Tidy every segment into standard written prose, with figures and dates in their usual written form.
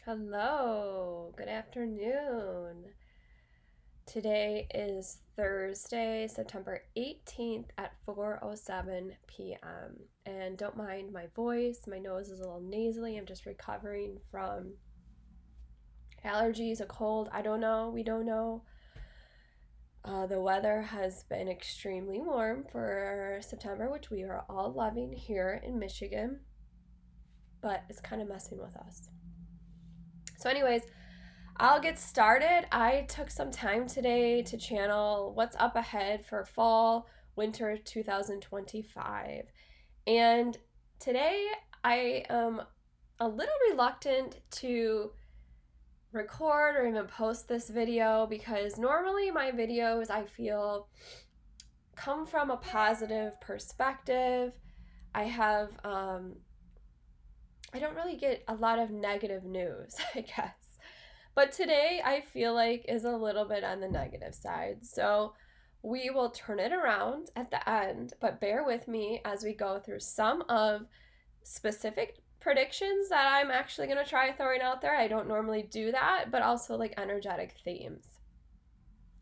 Hello, good afternoon. Today is Thursday, September 18th at 4:07 p.m. And don't mind my voice, my nose is a little nasally. I'm just recovering from allergies, a cold. I don't know, we don't know. The weather has been extremely warm for September, which we are all loving here in Michigan, but it's kind of messing with us. So, anyways, I'll get started. I took some time today to channel what's up ahead for fall, winter 2025. And today I am a little reluctant to record or even post this video because normally my videos, I feel, come from a positive perspective. I don't really get a lot of negative news, I guess. But today I feel like is a little bit on the negative side. So we will turn it around at the end, but bear with me as we go through some of specific predictions that I'm actually going to try throwing out there. I don't normally do that, but also like energetic themes.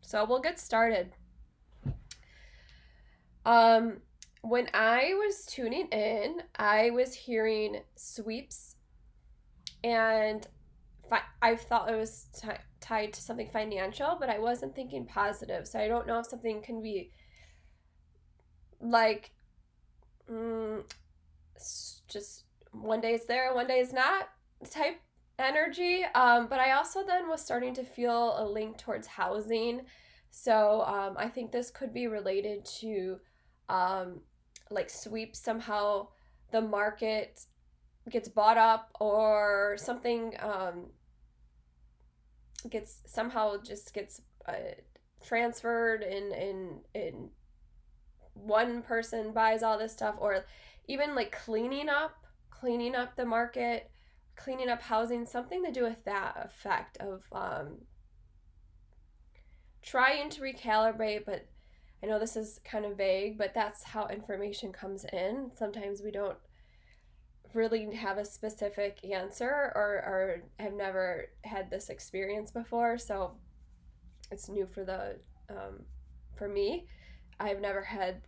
So we'll get started. When I was tuning in, I was hearing sweeps, and I thought it was tied to something financial, but I wasn't thinking positive. So I don't know if something can be like just one day it's there, one day it's not type energy. But I also then was starting to feel a link towards housing. So I think this could be related to like sweeps somehow. The market gets bought up or something gets transferred in one person buys all this stuff, or even like cleaning up the market, cleaning up housing, something to do with that effect of trying to recalibrate. But I know this is kind of vague, but that's how information comes in. Sometimes we don't really have a specific answer, or have never had this experience before, so it's new for me. I've never had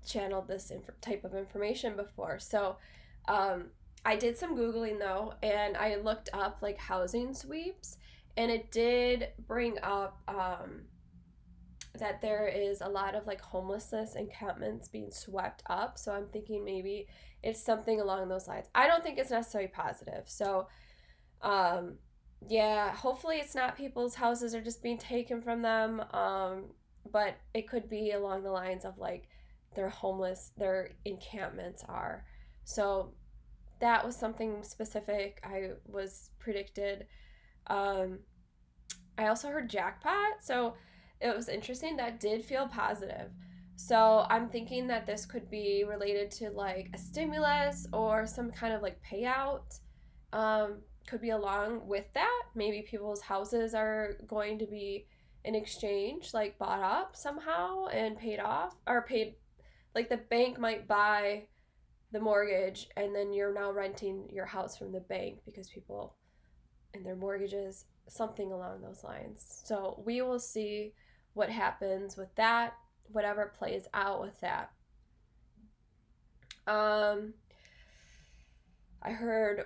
channeled this type of information before. So I did some Googling though, and I looked up like housing sweeps, and it did bring up that there is a lot of like homelessness encampments being swept up. So I'm thinking maybe it's something along those lines. I don't think it's necessarily positive. So yeah, hopefully it's not people's houses are just being taken from them. But it could be along the lines of like they're homeless, their encampments are. So that was something specific I was predicted. Um, I also heard jackpot, so it was interesting. That did feel positive. So I'm thinking that this could be related to like a stimulus or some kind of like payout. Could be along with that. Maybe people's houses are going to be in exchange, like bought up somehow and paid off, or paid, like the bank might buy the mortgage and then you're now renting your house from the bank because people and their mortgages, something along those lines. So we will see what happens with that, whatever plays out with that. I heard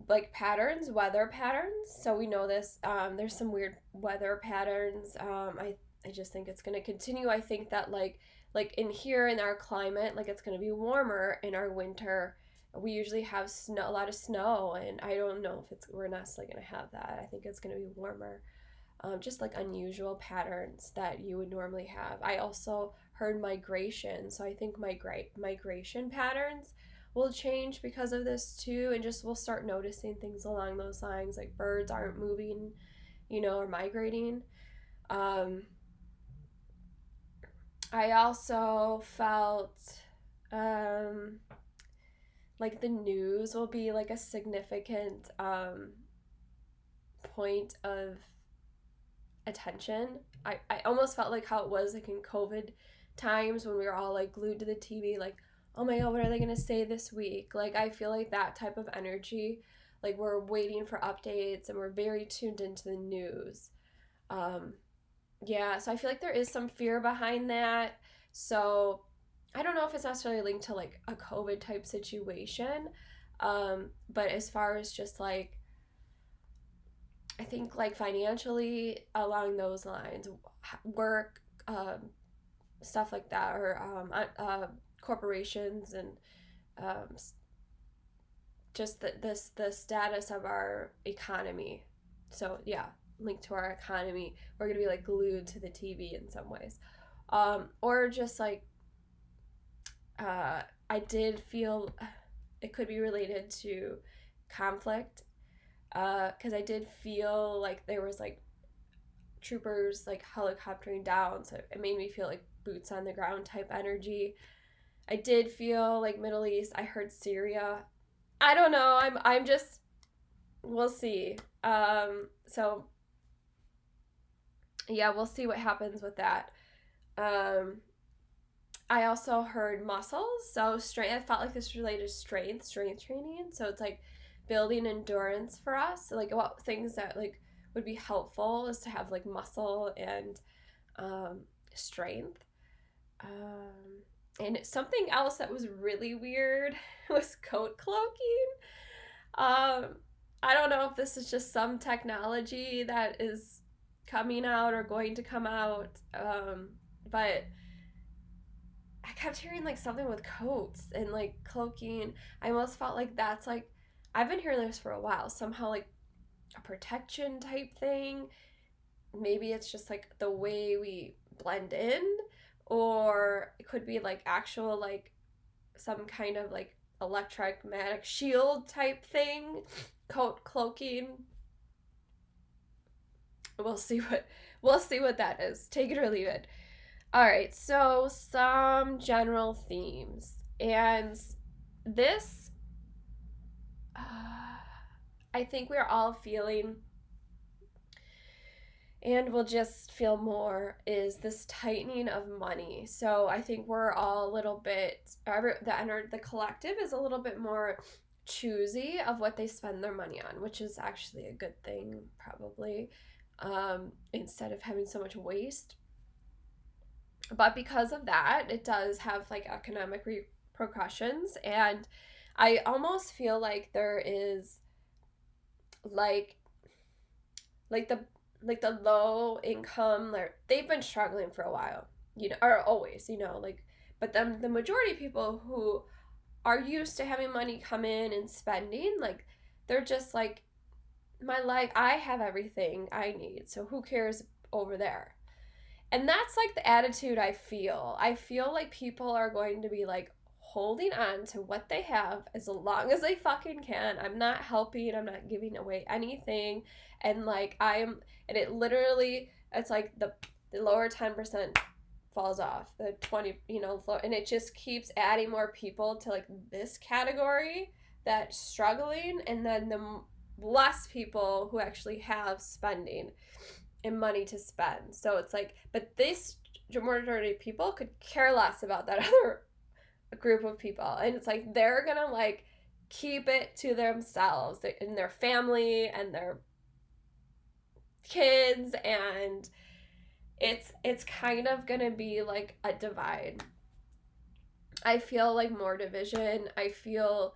like patterns, weather patterns. So we know this. There's some weird weather patterns. I just think it's gonna continue. I think that like in here in our climate, like it's gonna be warmer in our winter. We usually have snow, a lot of snow, and I don't know if we're not necessarily gonna have that. I think it's gonna be warmer. Just like unusual patterns that you would normally have. I also heard migration, so I think migration patterns will change because of this too, and just we'll start noticing things along those lines, like birds aren't moving, or migrating. Um, I also felt like the news will be like a significant point of attention. I almost felt like how it was like in COVID times when we were all like glued to the TV, like, oh my god, what are they gonna say this week? Like I feel like that type of energy like we're waiting for updates and we're very tuned into the news. Um, yeah, so I feel like there is some fear behind that. So I don't know if it's necessarily linked to like a COVID type situation. But as far as just like, I think like financially along those lines, work, stuff like that, or corporations and um, just the status of our economy. So yeah, linked to our economy, we're gonna be like glued to the TV in some ways, or just like I did feel it could be related to conflict, because I did feel like there was like troopers like helicoptering down, so it made me feel like boots on the ground type energy. I did feel like Middle East. I heard Syria. I don't know. I'm just, we'll see. So yeah, we'll see what happens with that. Um, I also heard muscles. So strength. I felt like this related to strength training. So it's like building endurance for us. So like what things that like would be helpful is to have like muscle and strength. And something else that was really weird was coat cloaking. Um, I don't know if this is just some technology that is coming out or going to come out, but I kept hearing like something with coats and like cloaking. I almost felt like that's like, I've been hearing this for a while. Somehow like a protection type thing. Maybe it's just like the way we blend in, or it could be like actual like some kind of like electromagnetic shield type thing, coat cloaking. We'll see what that is. Take it or leave it. All right, so some general themes. And this I think we're all feeling, and we'll just feel more, is this tightening of money. So I think we're all a little bit, the collective is a little bit more choosy of what they spend their money on, which is actually a good thing, probably, instead of having so much waste. But because of that, it does have like economic repercussions, and I almost feel like there is like the low income, they've been struggling for a while, or always, like, but then the majority of people who are used to having money come in and spending, like, they're just like, my life, I have everything I need, so who cares over there? And that's like the attitude I feel like people are going to be like holding on to what they have as long as they fucking can. I'm not helping, I'm not giving away anything. And like and it literally, it's like the lower 10% falls off, the 20, and it just keeps adding more people to like this category that's struggling, and then the less people who actually have spending and money to spend. So it's like, but this majority of people could care less about that other group of people. And it's like, they're gonna like keep it to themselves and their family and their kids. And it's kind of gonna be like a divide. I feel like more division. I feel,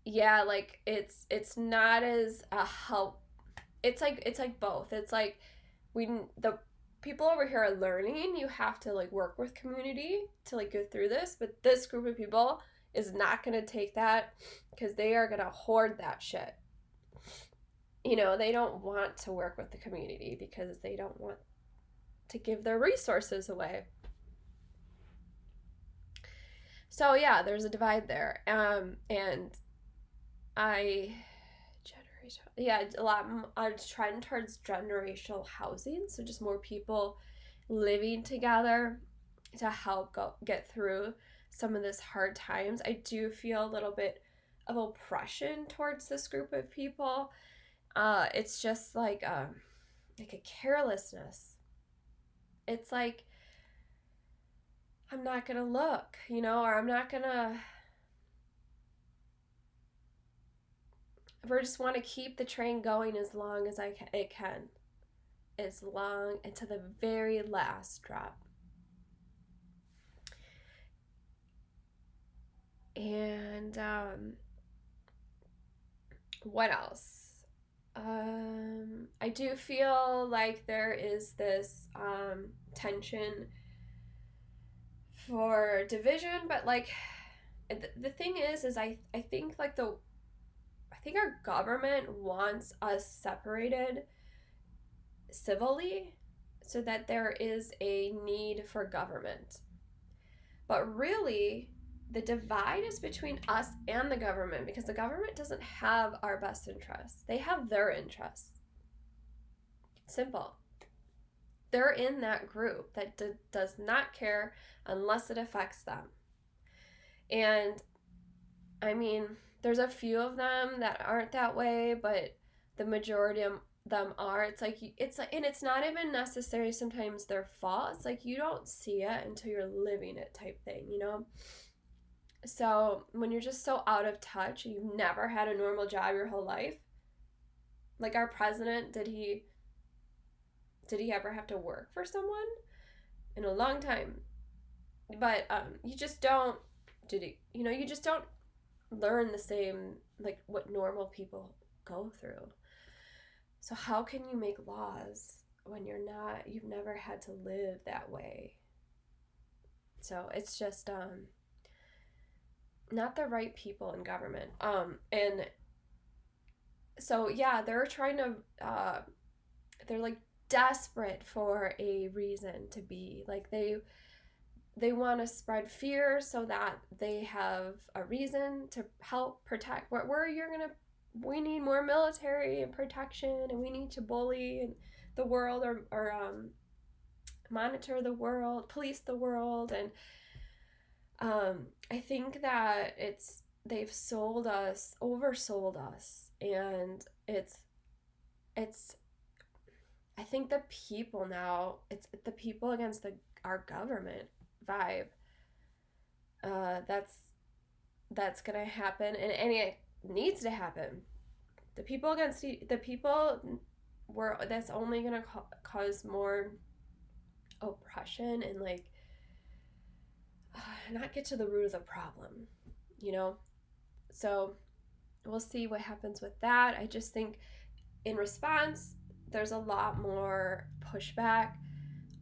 yeah, like it's not as a help. It's like both. It's like, the people over here are learning. You have to like work with community to like go through this, but this group of people is not going to take that, because they are going to hoard that shit. They don't want to work with the community because they don't want to give their resources away. So yeah, there's a divide there. And I yeah, a lot, a trend towards generational housing, so just more people living together to help get through some of this hard times. I do feel a little bit of oppression towards this group of people. It's just like a carelessness. It's like, I'm not gonna look, or I'm not gonna we just want to keep the train going as long as it can, as long into the very last drop. And what else? I do feel like there is this tension for division, but like the thing is I think like I think our government wants us separated civilly so that there is a need for government. But really, the divide is between us and the government because the government doesn't have our best interests. They have their interests. Simple. They're in that group that does not care unless it affects them. And I mean, there's a few of them that aren't that way, but the majority of them are. And it's not even necessarily sometimes their fault. It's like you don't see it until you're living it type thing, you know? So when you're just so out of touch, you've never had a normal job your whole life. Like our president, did he ever have to work for someone? In a long time. But you just don't you just don't learn the same like what normal people go through. So how can you make laws when you've never had to live that way? So it's just not the right people in government. And so yeah, they're trying to they're like desperate for a reason to be. Like they want to spread fear so that they have a reason to help protect where you're going to we need more military and protection, and we need to bully the world or monitor the world, police the world. And I think that they've oversold us, and it's I think the people now, it's the people against our government vibe. That's gonna happen, and it needs to happen. The people against the people that's only gonna cause more oppression and like not get to the root of the problem, you know? So we'll see what happens with that. I just think in response, there's a lot more pushback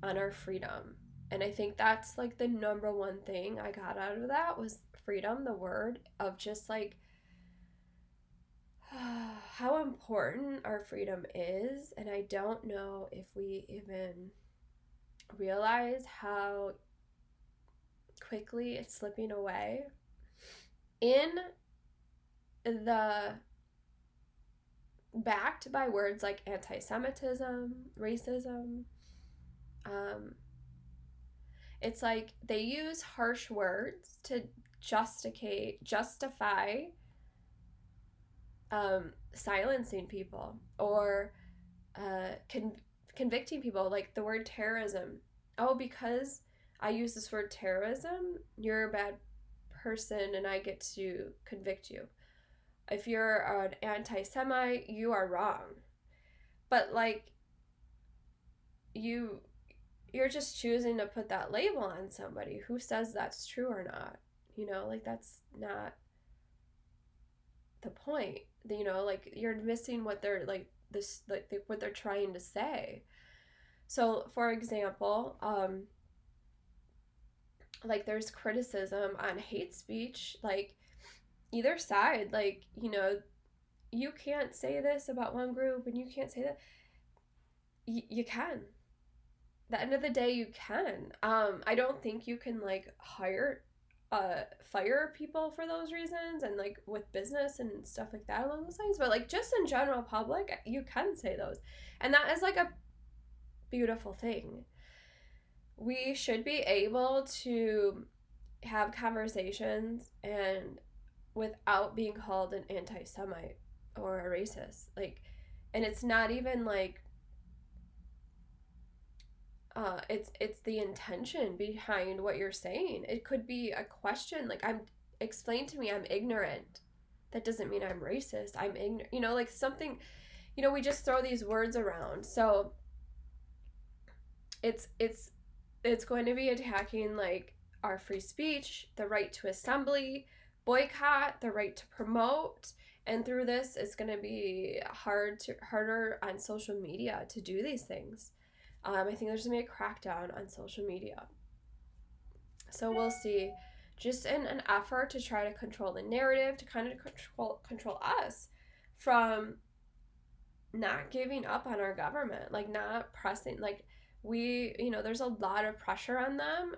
on our freedom. And I think that's like the number one thing I got out of that was freedom, the word of just like how important our freedom is. And I don't know if we even realize how quickly it's slipping away. In the backed by words like anti-Semitism, racism, it's like they use harsh words to justify silencing people or convicting people, like the word terrorism. Oh, because I use this word terrorism, you're a bad person and I get to convict you. If you're an anti-Semite, you are wrong. But like you're just choosing to put that label on somebody. Who says that's true or not? You know, like that's not the point. You know, like you're missing what they're like this like what they're trying to say. So, for example, like there's criticism on hate speech, like either side, like, you know, you can't say this about one group and you can't say that. You can. At the end of the day, you can. I don't think you can like fire people for those reasons and like with business and stuff like that along those lines, but like just in general public, you can say those. And that is like a beautiful thing. We should be able to have conversations and without being called an anti-Semite or a racist. Like, and it's not even like it's the intention behind what you're saying. It could be a question like explain to me I'm ignorant. That doesn't mean I'm racist. I'm ignorant. Like something, we just throw these words around. So it's going to be attacking like our free speech, the right to assembly, boycott, the right to promote. And through this, it's going to be harder on social media to do these things. I think there's going to be a crackdown on social media. So we'll see. Just in an effort to try to control the narrative, to kind of control us from not giving up on our government, like not pressing, like there's a lot of pressure on them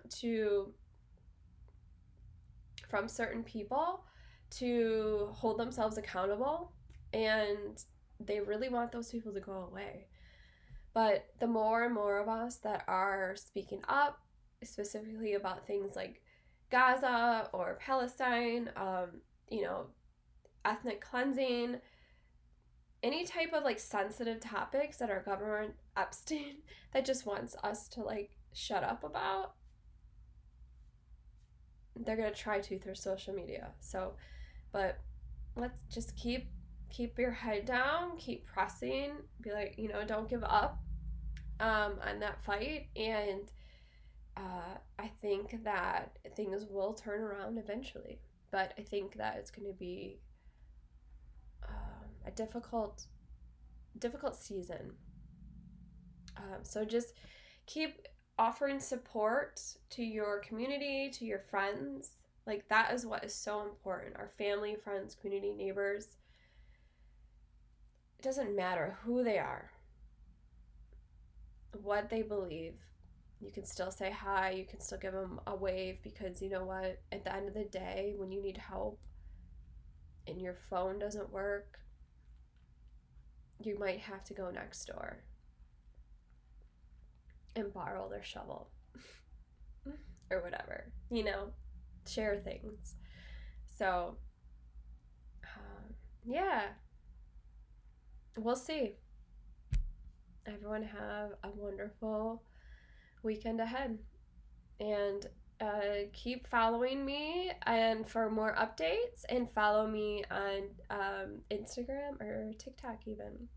from certain people to hold themselves accountable, and they really want those people to go away. But the more and more of us that are speaking up, specifically about things like Gaza or Palestine, ethnic cleansing, any type of like sensitive topics that our government Epstein that just wants us to like shut up about, they're gonna try to through social media. So, but let's just keep your head down, keep pressing, be like, don't give up on that fight, and I think that things will turn around eventually. But I think that it's going to be a difficult season. So just keep offering support to your community, to your friends. Like that is what is so important. Our family, friends, community, neighbors. It doesn't matter who they are, what they believe. You can still say hi, you can still give them a wave, because you know what? At the end of the day, when you need help and your phone doesn't work, you might have to go next door and borrow their shovel or whatever, share things. So, yeah, we'll see. Everyone have a wonderful weekend ahead, and keep following me and for more updates, and follow me on Instagram or TikTok even.